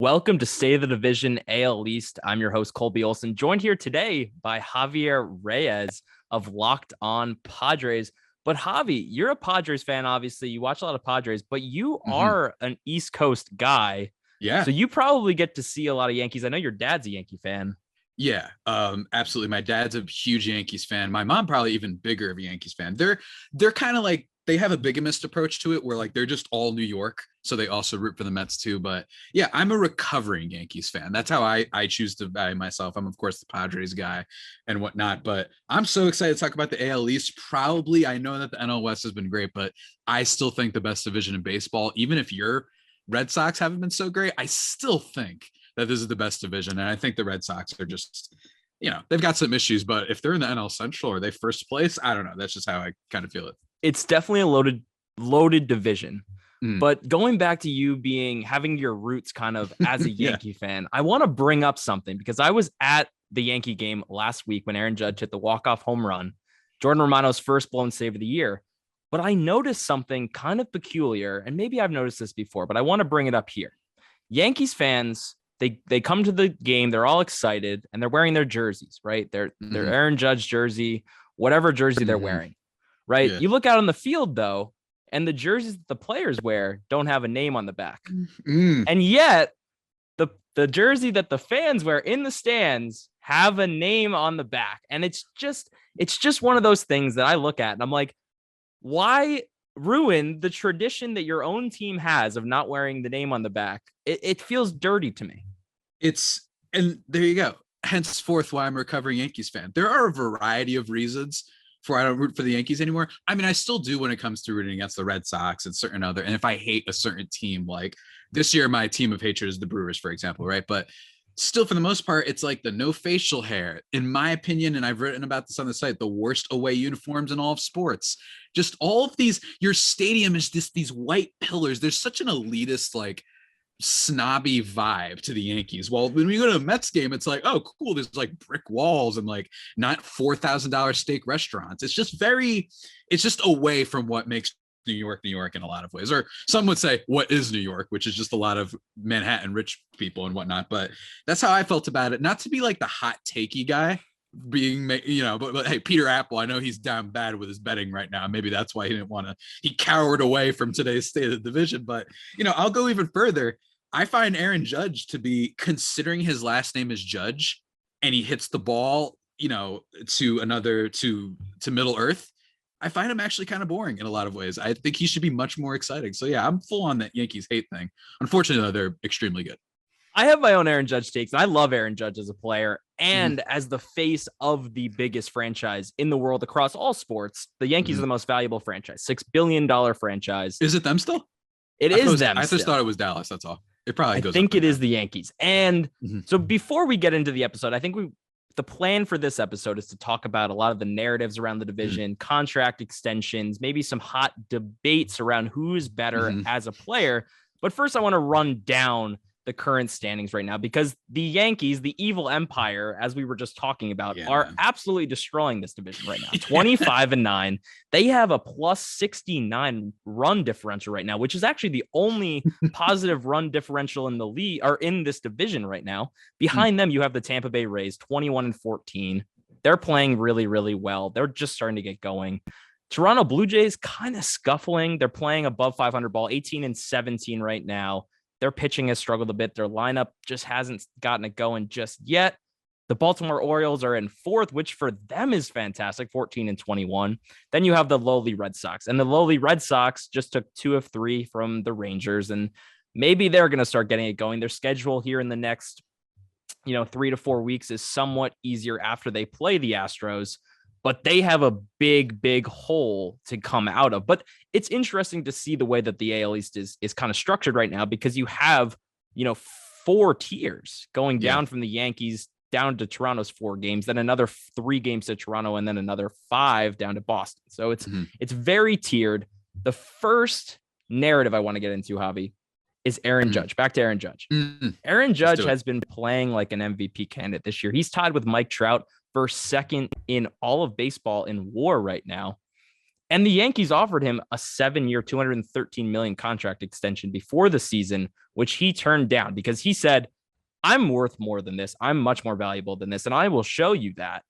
Welcome to State of the Division AL East. I'm your host, Colby Olson, joined here today by Javier Reyes of Locked On Padres. But Javi, you're a Padres fan, obviously. You watch a lot of Padres, but you are an East Coast guy. Yeah. So you probably get to see a lot of Yankees. I know your dad's a Yankee fan. Yeah, absolutely. My dad's a huge Yankees fan. My mom probably even bigger of a Yankees fan. They're kind of like they have a bigamist approach to it where like they're just all New York. So they also root for the Mets too. But yeah, I'm a recovering Yankees fan. That's how I choose to value myself. I'm of course the Padres guy and whatnot. But I'm so excited to talk about the AL East. Probably I know that the NL West has been great, but I still think the best division in baseball, even if your Red Sox haven't been so great, I still think that this is the best division. And I think the Red Sox are just, they've got some issues, but if they're in the NL Central or they first place, I don't know. That's just how I kind of feel it. It's definitely a loaded division. Mm. But going back to you having your roots kind of as a Yankee fan, I want to bring up something because I was at the Yankee game last week when Aaron Judge hit the walk-off home run, Jordan Romano's first blown save of the year. But I noticed something kind of peculiar, and maybe I've noticed this before, but I want to bring it up here. Yankees fans, they come to the game, they're all excited, and they're wearing their jerseys, right? They're Aaron Judge jersey, whatever jersey they're wearing, right? Yeah. You look out on the field, though, and the jerseys that the players wear don't have a name on the back. And yet, the jersey that the fans wear in the stands have a name on the back. And it's just one of those things that I look at, and I'm like, why ruin the tradition that your own team has of not wearing the name on the back? It feels dirty to me. And there you go. Henceforth, why I'm a recovering Yankees fan. There are a variety of reasons for I don't root for the Yankees anymore. I mean, I still do when it comes to rooting against the Red Sox and certain other. And if I hate a certain team, like this year, my team of hatred is the Brewers, for example, right? But still, for the most part, it's like the no facial hair, in my opinion, and I've written about this on the site, the worst away uniforms in all of sports. Just all of these, your stadium is just these white pillars. There's such an elitist, like snobby vibe to the Yankees. Well, when we go to a Mets game, it's like, oh, cool. There's like brick walls and like not $4,000 steak restaurants. It's just away from what makes New York in a lot of ways. Or some would say, what is New York, which is just a lot of Manhattan rich people and whatnot. But that's how I felt about it. Not to be like the hot takey guy being, but hey, Peter Apple, I know he's down bad with his betting right now. Maybe that's why he cowered away from today's State of the Division. But, I'll go even further. I find Aaron Judge to be, considering his last name is Judge and he hits the ball, to Middle Earth. I find him actually kind of boring in a lot of ways. I think he should be much more exciting. So yeah, I'm full on that Yankees hate thing. Unfortunately, though, they're extremely good. I have my own Aaron Judge takes. I love Aaron Judge as a player and as the face of the biggest franchise in the world across all sports. The Yankees are the most valuable franchise, $6 billion franchise. Is it them still? It is them. I just thought it was Dallas. That's all. It probably goes. I think it is the Yankees. And so before we get into the episode, I think the plan for this episode is to talk about a lot of the narratives around the division, contract extensions, maybe some hot debates around who's better as a player. But first, I want to run down the current standings right now because the Yankees, the evil empire, as we were just talking about, are absolutely destroying this division right now. 25-9. They have a plus 69 run differential right now, which is actually the only positive run differential in the league or in this division right now. Behind them, you have the Tampa Bay Rays, 21-14. They're playing really, really well. They're just starting to get going. Toronto Blue Jays kind of scuffling. They're playing above 500 ball, 18-17 right now. Their pitching has struggled a bit. Their lineup just hasn't gotten it going just yet. The Baltimore Orioles are in fourth, which for them is fantastic, 14-21. Then you have the lowly Red Sox. And the lowly Red Sox just took 2 of 3 from the Rangers. And maybe they're going to start getting it going. Their schedule here in the next, 3 to 4 weeks is somewhat easier after they play the Astros. But they have a big, big hole to come out of. But it's interesting to see the way that the AL East is kind of structured right now because you have, 4 tiers going down from the Yankees down to Toronto's 4 games, then another 3 games to Toronto, and then another 5 down to Boston. So it's very tiered. The first narrative I want to get into, Javi, is Aaron Judge. Back to Aaron Judge. Aaron Judge has been playing like an MVP candidate this year. He's tied with Mike Trout for second in all of baseball in WAR right now. And the Yankees offered him a 7-year, $213 million contract extension before the season, which he turned down because he said, I'm worth more than this. I'm much more valuable than this. And I will show you that.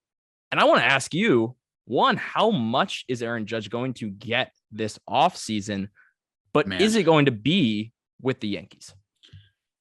And I want to ask you, one, how much is Aaron Judge going to get this offseason? But is it going to be with the Yankees?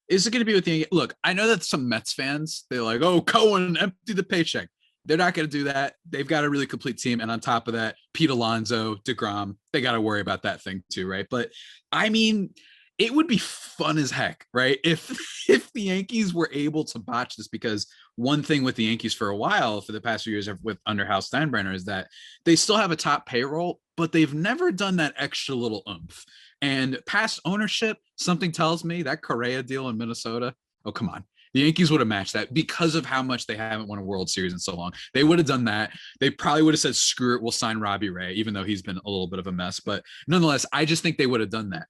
Is it going to be with the Yankees? Look, I know that some Mets fans, they're like, oh, Cohen, empty the paycheck. They're not going to do that. They've got a really complete team. And on top of that, Pete Alonso, DeGrom, they got to worry about that thing too, right? But I mean, it would be fun as heck, right? If the Yankees were able to botch this, because one thing with the Yankees for a while, for the past few years with under Hal Steinbrenner, is that they still have a top payroll, but they've never done that extra little oomph. And past ownership, something tells me that Correa deal in Minnesota, oh, come on. The Yankees would have matched that because of how much they haven't won a World Series in so long. They would have done that. They probably would have said, screw it, we'll sign Robbie Ray, even though he's been a little bit of a mess. But nonetheless, I just think they would have done that.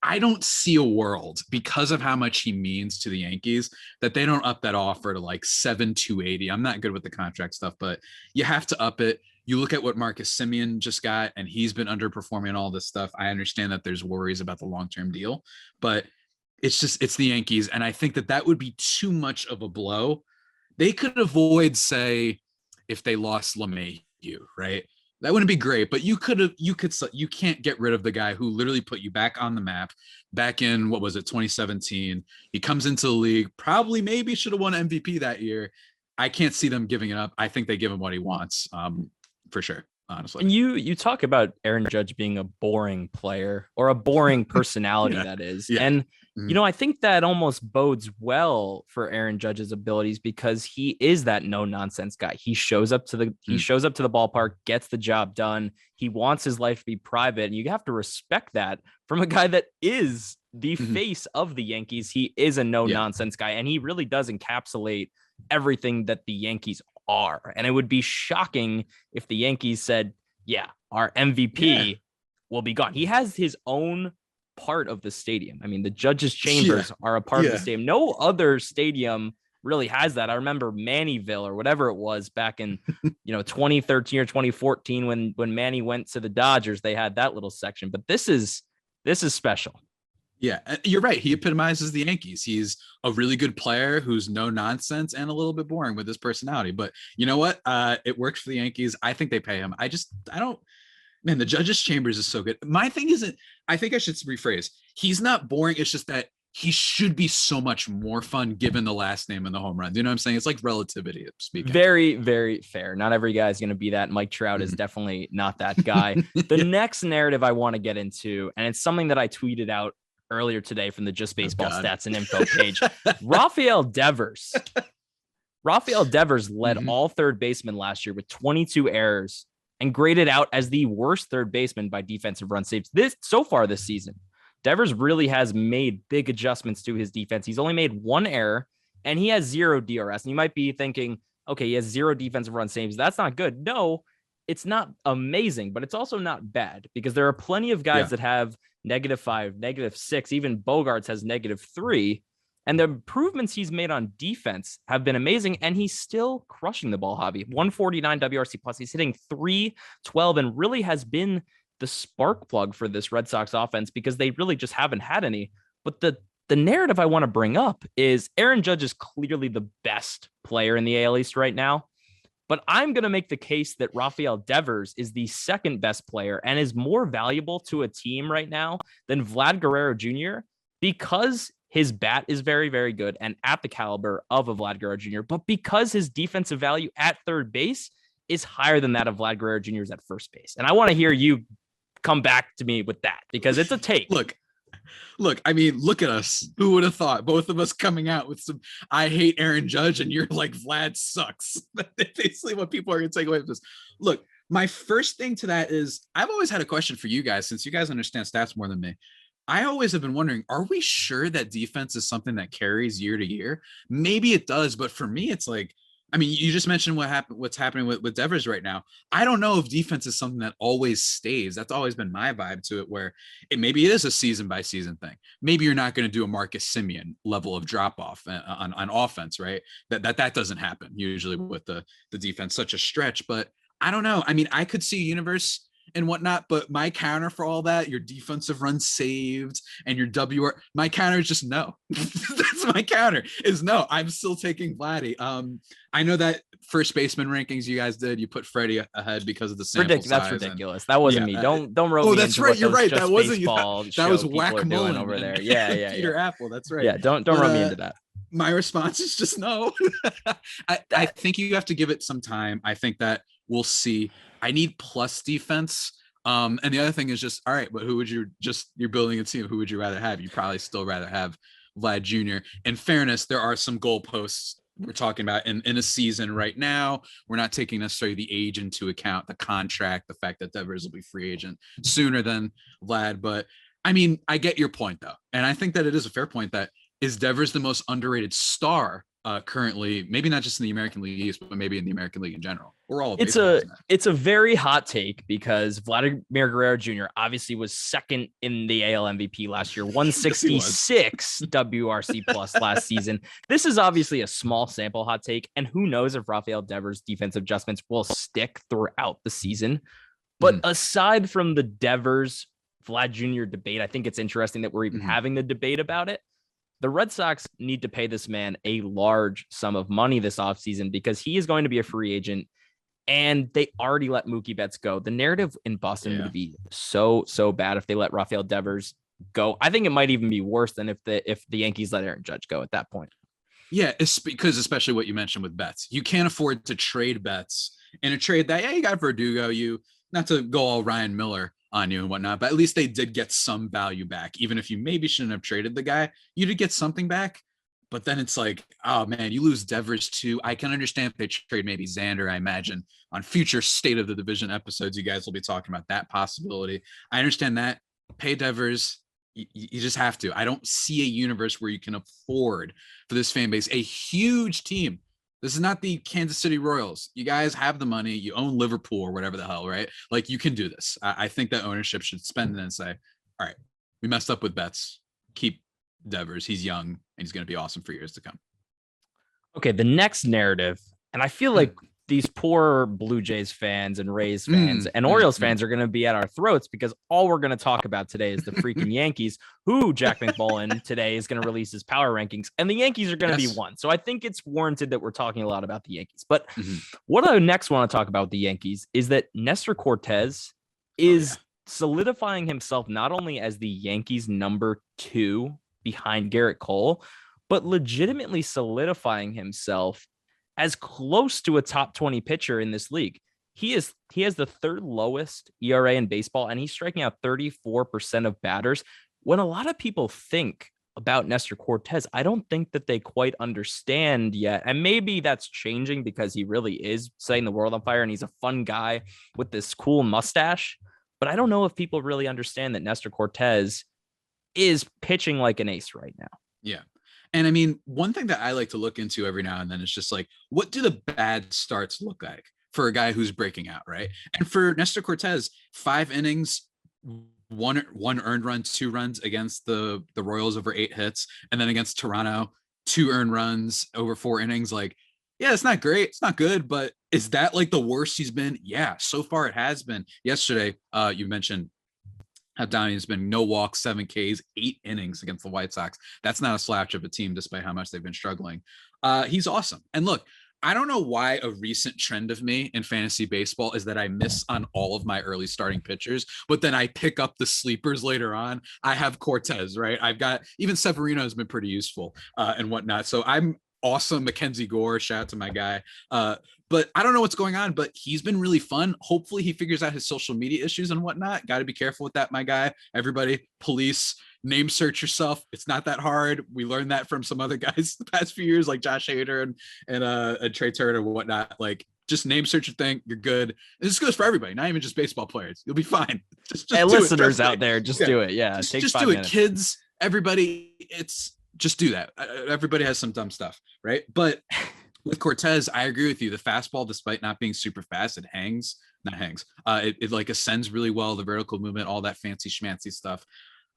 I don't see a world, because of how much he means to the Yankees, that they don't up that offer to like 7,280. I'm not good with the contract stuff, but you have to up it. You look at what Marcus Semien just got, and he's been underperforming all this stuff. I understand that there's worries about the long-term deal, but it's the Yankees. And I think that would be too much of a blow. They could avoid, say, if they lost LeMahieu, right? That wouldn't be great, but you can't get rid of the guy who literally put you back on the map back in, what was it, 2017. He comes into the league, probably maybe should have won MVP that year. I can't see them giving it up. I think they give him what he wants, for sure, honestly. And you talk about Aaron Judge being a boring player, or a boring personality, that is. Yeah. And I think that almost bodes well for Aaron Judge's abilities, because he is that no nonsense guy. He shows up to the ballpark, gets the job done. He wants his life to be private, and you have to respect that from a guy that is the face of the Yankees. He is a no nonsense guy, and he really does encapsulate everything that the Yankees are. And it would be shocking if the Yankees said, yeah, our MVP will be gone. He has his own part of the stadium. I mean, the judges' chambers are a part of the stadium. No other stadium really has that. I remember Mannyville, or whatever it was, back in 2013 or 2014 when Manny went to the Dodgers. They had that little section, but this is special. Yeah, you're right. He epitomizes the Yankees. He's a really good player who's no nonsense and a little bit boring with his personality. But you know what? It works for the Yankees. I think they pay him. I don't. Man, the judges' chambers is so good. My thing isn't, I think I should rephrase. He's not boring. It's just that he should be so much more fun given the last name and the home run. You know what I'm saying? It's like relativity speaking. Very, very fair. Not every guy is going to be that. Mike Trout is definitely not that guy. The next narrative I want to get into, and it's something that I tweeted out earlier today from the Just Baseball Stats and Info page. Rafael Devers. Rafael Devers led all third basemen last year with 22 errors, and graded out as the worst third baseman by defensive run saves so far this season. Devers really has made big adjustments to his defense. He's only made one error, and he has 0 DRS. And you might be thinking, okay, he has 0 defensive run saves. That's not good. No, it's not amazing, but it's also not bad, because there are plenty of guys that have -5, -6. Even Bogarts has -3. And the improvements he's made on defense have been amazing, and he's still crushing the ball, Javi. 149 WRC plus. He's hitting .312 and really has been the spark plug for this Red Sox offense, because they really just haven't had any. But the narrative I want to bring up is Aaron Judge is clearly the best player in the AL East right now. But I'm going to make the case that Rafael Devers is the second best player and is more valuable to a team right now than Vlad Guerrero Jr., because his bat is very, very good and at the caliber of a Vlad Guerrero Jr., but because his defensive value at third base is higher than that of Vlad Guerrero Jr.'s at first base. And I want to hear you come back to me with that, because it's a take. Look, I mean, look at us. Who would have thought? Both of us coming out with some, I hate Aaron Judge, and you're like, Vlad sucks. Basically what people are going to take away from this. Look, my first thing to that is, I've always had a question for you guys, since you guys understand stats more than me. I always have been wondering, are we sure that defense is something that carries year to year? Maybe it does, but for me, it's like, I mean, you just mentioned what's happening with Devers right now. I don't know if defense is something that always stays. That's always been my vibe to it, where maybe it is a season by season thing. Maybe you're not going to do a Marcus Semien level of drop off on offense, right? That doesn't happen usually with the defense, such a stretch. But I don't know. I mean, I could see a universe and whatnot. But my counter for all that, your defensive run saved and your WR, my counter is just no. That's my counter is no. I'm still taking Vladdy. I know that first baseman rankings you guys did, you put Freddie ahead because of the sample size. That's ridiculous. That wasn't me. Don't rope me that's into right. what You're those right. Just That wasn't Baseball that was show Whack people are Mullen doing over there. Yeah. Peter Apple. That's right. Yeah. Don't rope me into that. My response is just no. I think you have to give it some time. I think that we'll see. I need plus defense. And the other thing is just, all right, but who would you're building a team. Who would you rather have? You'd probably still rather have Vlad Jr. In fairness, there are some goalposts we're talking about in a season right now. We're not taking necessarily the age into account, the contract, the fact that Devers will be free agent sooner than Vlad. But I mean, I get your point though. And I think that it is a fair point that is Devers the most underrated star currently, maybe not just in the American League East, but maybe in the American League in general. We're all it's a very hot take because Vladimir Guerrero Jr. obviously was second in the AL MVP last year, 166 WRC plus last season. This is obviously a small sample hot take, and who knows if Rafael Devers' defensive adjustments will stick throughout the season. But aside from the Devers Vlad Jr. debate, I think it's interesting that we're even having the debate about it. The Red Sox need to pay this man a large sum of money this offseason because he is going to be a free agent, and they already let Mookie Betts go. The narrative in Boston would be so bad if they let Rafael Devers go. I think it might even be worse than if the Yankees let Aaron Judge go at that point. Yeah, it's because especially what you mentioned with Betts. You can't afford to trade Betts in a trade that, you got Verdugo, not to go all Ryan Miller on you and whatnot, but at least they did get some value back. Even if you maybe shouldn't have traded the guy, you did get something back. But then it's like, oh man, you lose Devers too. I can understand if they trade maybe Xander. I imagine on future State of the Division episodes, you guys will be talking about that possibility. I understand that. Pay Devers. You just have to. I don't see a universe where you can afford for this fan base a huge team. This is not the Kansas City Royals. You guys have the money. You own Liverpool or whatever the hell, right? Like you can do this. I think that ownership should spend it and say, all right, we messed up with Betts. Keep Devers. He's young and he's going to be awesome for years to come. Okay, the next narrative, and I feel like these poor Blue Jays fans and Reyes fans and Orioles fans are going to be at our throats because all we're going to talk about today is the freaking Yankees, who Jack McMullen today is going to release his power rankings, and the Yankees are going to be one. So I think it's warranted that we're talking a lot about the Yankees. But what I next want to talk about with the Yankees is that Nestor Cortes is solidifying himself not only as the Yankees number 2 behind Garrett Cole, but legitimately solidifying himself as close to a top 20 pitcher in this league. He has the third lowest ERA in baseball, and he's striking out 34% of batters. When a lot of people think about Nestor Cortes, I don't think that they quite understand yet. And maybe that's changing because he really is setting the world on fire and he's a fun guy with this cool mustache. But I don't know if people really understand that Nestor Cortes is pitching like an ace right now. Yeah. And I mean, one thing that I like to look into every now and then is just like, what do the bad starts look like for a guy who's breaking out, right? And for Nestor Cortes, 5 innings, one earned run, 2 runs against the Royals over 8 hits, and then against Toronto, 2 earned runs over 4 innings. Like, yeah, it's not great, it's not good, but is that like the worst he's been? Yeah, so far it has been. Yesterday, you mentioned how down he's been. No walks, 7 Ks, 8 innings against the White Sox. That's not a slouch of a team, despite how much they've been struggling. He's awesome. And look, I don't know why a recent trend of me in fantasy baseball is that I miss on all of my early starting pitchers, but then I pick up the sleepers later on. I have Cortes, right? I've got even Severino has been pretty useful and whatnot. So I'm awesome. Mackenzie Gore, shout out to my guy. But I don't know what's going on, but he's been really fun. Hopefully he figures out his social media issues and whatnot. Got to be careful with that, my guy. Everybody, police, name search yourself. It's not that hard. We learned that from some other guys the past few years, like Josh Hader and Trey Turner and whatnot. Like, just name search your thing. You're good. And this goes for everybody, not even just baseball players. You'll be fine. Just hey, listeners out there, just do it. Yeah, just do it, kids. Everybody, just do that. Everybody has some dumb stuff, right? But with Cortes, I agree with you. The fastball, despite not being super fast, it it like ascends really well. The vertical movement, all that fancy schmancy stuff.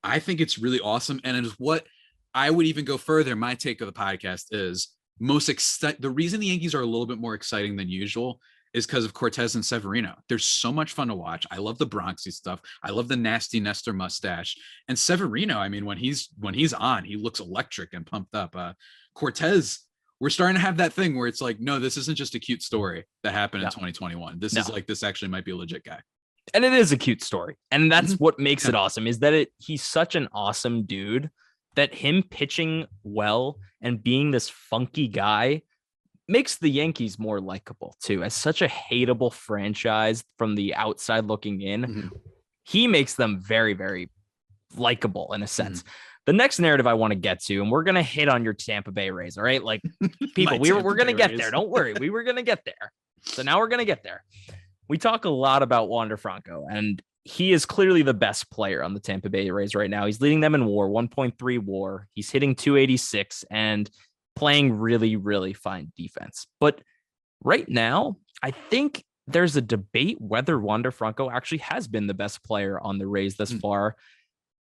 I think it's really awesome. And it is what I would even go further. My take of the podcast is the reason the Yankees are a little bit more exciting than usual is because of Cortez and Severino. They're so much fun to watch. I love the Bronxy stuff. I love the nasty Nestor mustache. And Severino, I mean, when he's on, he looks electric and pumped up. Cortez, we're starting to have that thing where it's like, no, this isn't just a cute story that happened in 2021. This is like, this actually might be a legit guy. And it is a cute story. And that's what makes it awesome, is that he's such an awesome dude that him pitching well and being this funky guy makes the Yankees more likable too. As such a hateable franchise from the outside looking in, he makes them very, very likable in a sense. The next narrative I want to get to, and we're going to hit on your Tampa Bay Rays. All right. Like people, we're going to get there. Don't worry. We were going to get there. So now we're going to get there. We talk a lot about Wander Franco, and he is clearly the best player on the Tampa Bay Rays right now. He's leading them in WAR, 1.3 WAR. He's hitting 286 and playing really, really fine defense. But right now, I think there's a debate whether Wander Franco actually has been the best player on the Rays thus far.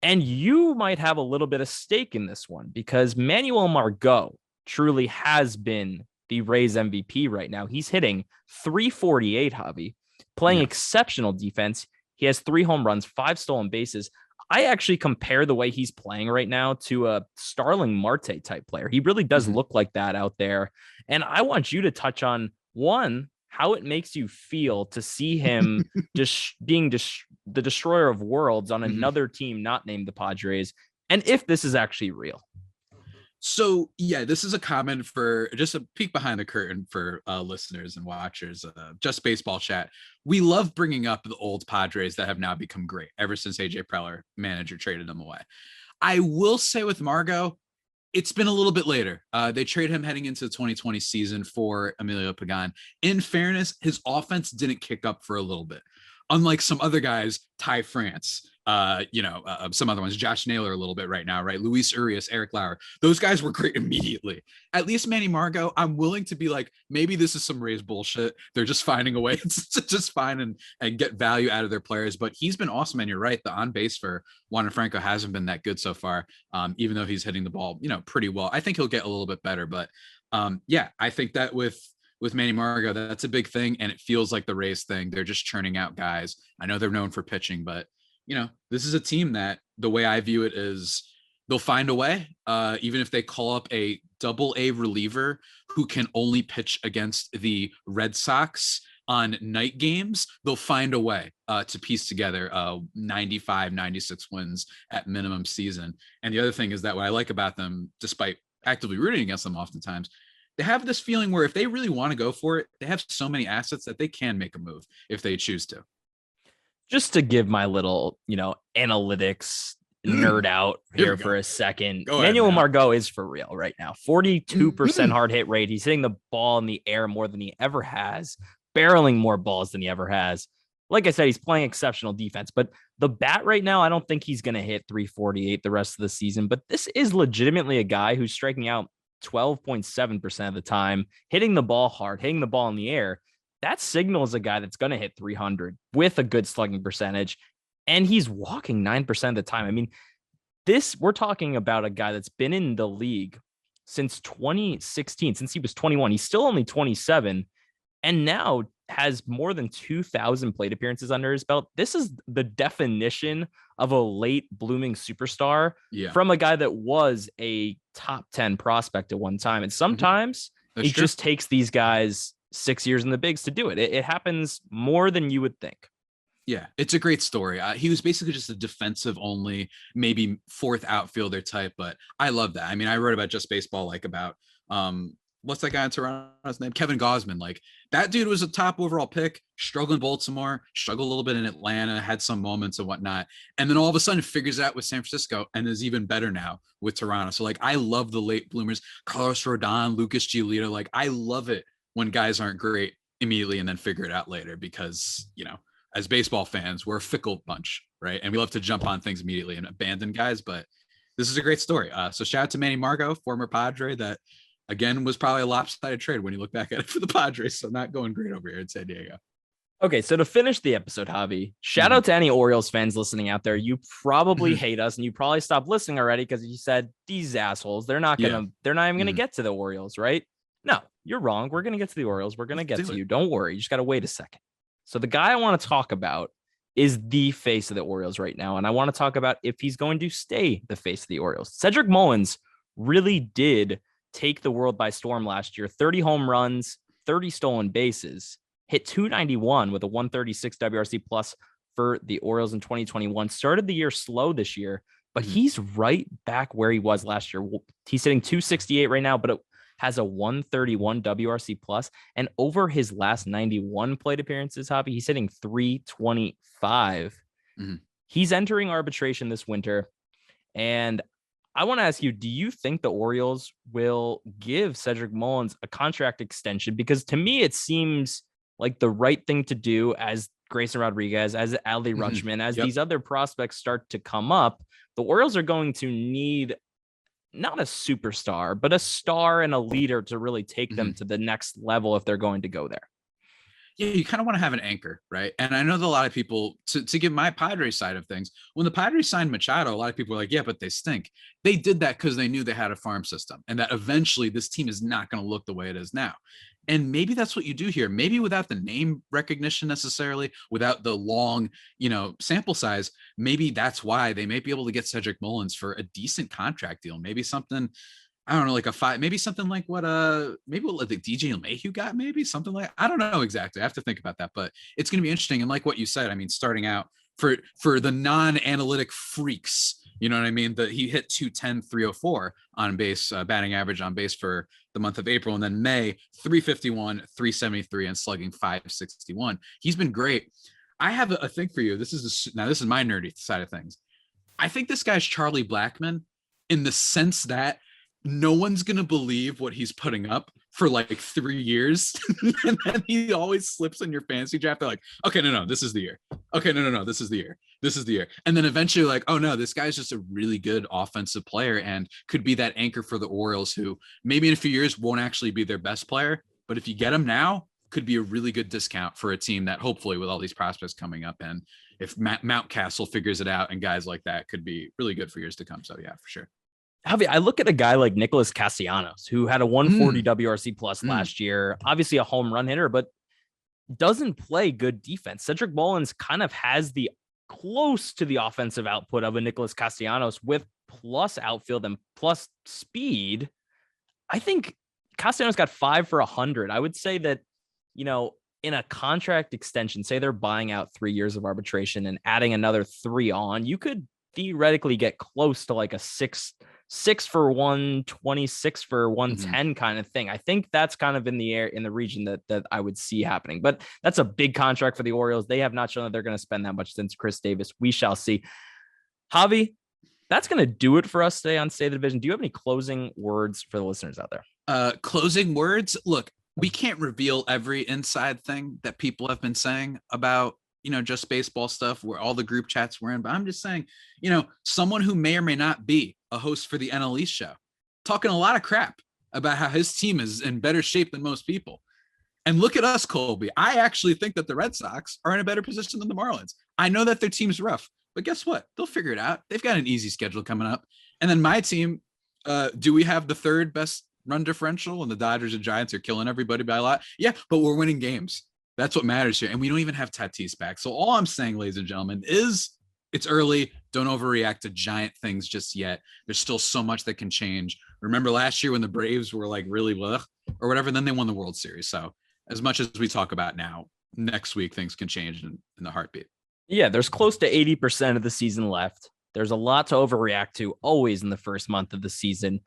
And you might have a little bit of stake in this one, because Manuel Margot truly has been the Rays MVP right now. He's hitting 348, Javi, playing exceptional defense. He has 3 home runs, 5 stolen bases. I actually compare the way he's playing right now to a Starling Marte type player. He really does look like that out there. And I want you to touch on, one, how it makes you feel to see him just being the destroyer of worlds on another team not named the Padres, and if this is actually real. So yeah, this is a comment for just a peek behind the curtain for listeners and watchers. Just Baseball Chat. We love bringing up the old Padres that have now become great ever since AJ Preller, manager, traded them away. I will say with Margot, it's been a little bit later. They trade him heading into the 2020 season for Emilio Pagan. In fairness, his offense didn't kick up for a little bit. Unlike some other guys, Ty France, some other ones, Josh Naylor a little bit right now, right? Luis Urias, Eric Lauer. Those guys were great immediately. At least Manny Margot, I'm willing to be like, maybe this is some Rays bullshit. They're just finding a way to just find and get value out of their players. But he's been awesome. And you're right, the on base for Wander Franco hasn't been that good so far, even though he's hitting the ball, pretty well. I think he'll get a little bit better. But I think that with Manny Margot, that's a big thing. And it feels like the Rays thing. They're just churning out guys. I know they're known for pitching, but this is a team that the way I view it is they'll find a way, even if they call up a AA reliever who can only pitch against the Red Sox on night games, they'll find a way to piece together 95, 96 wins at minimum season. And the other thing is that what I like about them, despite actively rooting against them oftentimes, they have this feeling where if they really want to go for it, they have so many assets that they can make a move if they choose to. Just to give my little, analytics nerd out here for a second. Manuel Margot is for real right now. 42% hard hit rate. He's hitting the ball in the air more than he ever has, barreling more balls than he ever has. Like I said, he's playing exceptional defense, but the bat right now, I don't think he's going to hit 348 the rest of the season, but this is legitimately a guy who's striking out 12.7% of the time, hitting the ball hard, hitting the ball in the air. That signals a guy that's going to hit 300 with a good slugging percentage, and he's walking 9% of the time. I mean, we're talking about a guy that's been in the league since 2016, since he was 21. He's still only 27, and now has more than 2,000 plate appearances under his belt. This is the definition of a late blooming superstar from a guy that was a top 10 prospect at one time. And sometimes it just takes these guys 6 years in the bigs to do it. It happens more than you would think. Yeah, it's a great story. He was basically just a defensive only, maybe fourth outfielder type, but I love that. I mean, I wrote about Just Baseball, like about, what's that guy in Toronto's name? Kevin Gausman. Like that dude was a top overall pick, struggled in Baltimore, struggled a little bit in Atlanta, had some moments and whatnot. And then all of a sudden figures out with San Francisco and is even better now with Toronto. So like, I love the late bloomers, Carlos Rodon, Lucas Giolito. Like I love it when guys aren't great immediately and then figure it out later, because, as baseball fans, we're a fickle bunch, right? And we love to jump on things immediately and abandon guys, but this is a great story. So shout out to Manny Margot, former Padre, that again was probably a lopsided trade when you look back at it for the Padres. So not going great over here in San Diego. Okay, so to finish the episode, Javi, shout out to any Orioles fans listening out there. You probably hate us, and you probably stopped listening already because you said these assholes. They're not even gonna get to the Orioles, right? No, you're wrong. We're going to get to the Orioles. We're going to get to it. you. Don't worry. You just got to wait a second. So the guy I want to talk about is the face of the Orioles right now. And I want to talk about if he's going to stay the face of the Orioles. Cedric Mullins really did take the world by storm last year. 30 home runs, 30 stolen bases, hit 291 with a 136 WRC plus for the Orioles in 2021. Started the year slow this year, but he's right back where he was last year. He's hitting 268 right now, but it has a 131 WRC plus, and over his last 91 plate appearances, Javi, he's hitting 325. He's entering arbitration this winter, and I want to ask you, do you think the Orioles will give Cedric Mullins a contract extension? Because to me, it seems like the right thing to do as Grayson Rodriguez, as Adley Rutschman, as these other prospects start to come up. The Orioles are going to need not a superstar, but a star and a leader to really take them to the next level if they're going to go there. Yeah, you kind of want to have an anchor, right? And I know that a lot of people, to give my Padres side of things, when the Padres signed Machado, a lot of people were like, yeah, but they stink. They did that because they knew they had a farm system and that eventually this team is not going to look the way it is now. And maybe that's what you do here. Maybe without the name recognition necessarily, without the long, sample size, maybe that's why they may be able to get Cedric Mullins for a decent contract deal. Maybe something, I don't know, like a 5, maybe something like maybe what the DJ LeMahieu got, maybe something like, I don't know exactly. I have to think about that, but it's going to be interesting. And like what you said, I mean, starting out for the non-analytic freaks, you know what I mean? He hit 210, 304 on base, batting average on base for the month of April. And then May, 351, 373, and slugging 561. He's been great. I have a thing for you. This is my nerdy side of things. I think this guy's Charlie Blackmon in the sense that no one's going to believe what he's putting up for like 3 years. And then he always slips in your fantasy draft. They're like, okay, no, this is the year. Okay, no, this is the year. This is the year. And then eventually like, oh no, this guy's just a really good offensive player and could be that anchor for the Orioles who maybe in a few years won't actually be their best player. But if you get him now, could be a really good discount for a team that hopefully with all these prospects coming up and if Mountcastle figures it out and guys like that could be really good for years to come. So yeah, for sure. Javier, I look at a guy like Nicholas Castellanos, who had a 140 WRC plus last year, obviously a home run hitter, but doesn't play good defense. Cedric Mullins kind of has the close to the offensive output of a Nicholas Castellanos with plus outfield and plus speed. I think Castellanos got 5 for 100. I would say that, in a contract extension, say they're buying out 3 years of arbitration and adding another 3 on, you could theoretically get close to like a 6 for 120, 6 for 110 kind of thing. I think that's kind of in the air in the region that I would see happening, but that's a big contract for the Orioles. They have not shown that they're going to spend that much since Chris Davis. We shall see. Javi, that's going to do it for us today on State of the Division. Do you have any closing words for the listeners out there? Closing words. Look, we can't reveal every inside thing that people have been saying about, just baseball stuff where all the group chats we're in. But I'm just saying, someone who may or may not be a host for the NL East show, talking a lot of crap about how his team is in better shape than most people. And look at us, Colby. I actually think that the Red Sox are in a better position than the Marlins. I know that their team's rough, but guess what? They'll figure it out. They've got an easy schedule coming up. And then my team, do we have the third best run differential? And the Dodgers and Giants are killing everybody by a lot. Yeah, but we're winning games. That's what matters here. And we don't even have Tatis back. So all I'm saying, ladies and gentlemen, is it's early. Don't overreact to giant things just yet. There's still so much that can change. Remember last year when the Braves were like really or whatever, then they won the World Series. So as much as we talk about now, next week things can change in the heartbeat. Yeah, there's close to 80% of the season left. There's a lot to overreact to always in the first month of the season.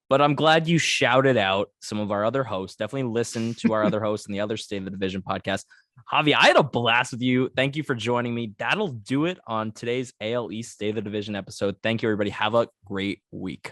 But I'm glad you shouted out some of our other hosts. Definitely listen to our other hosts in the other State of the Division podcast. Javi, I had a blast with you. Thank you for joining me. That'll do it on today's AL East State of the Division episode. Thank you, everybody. Have a great week.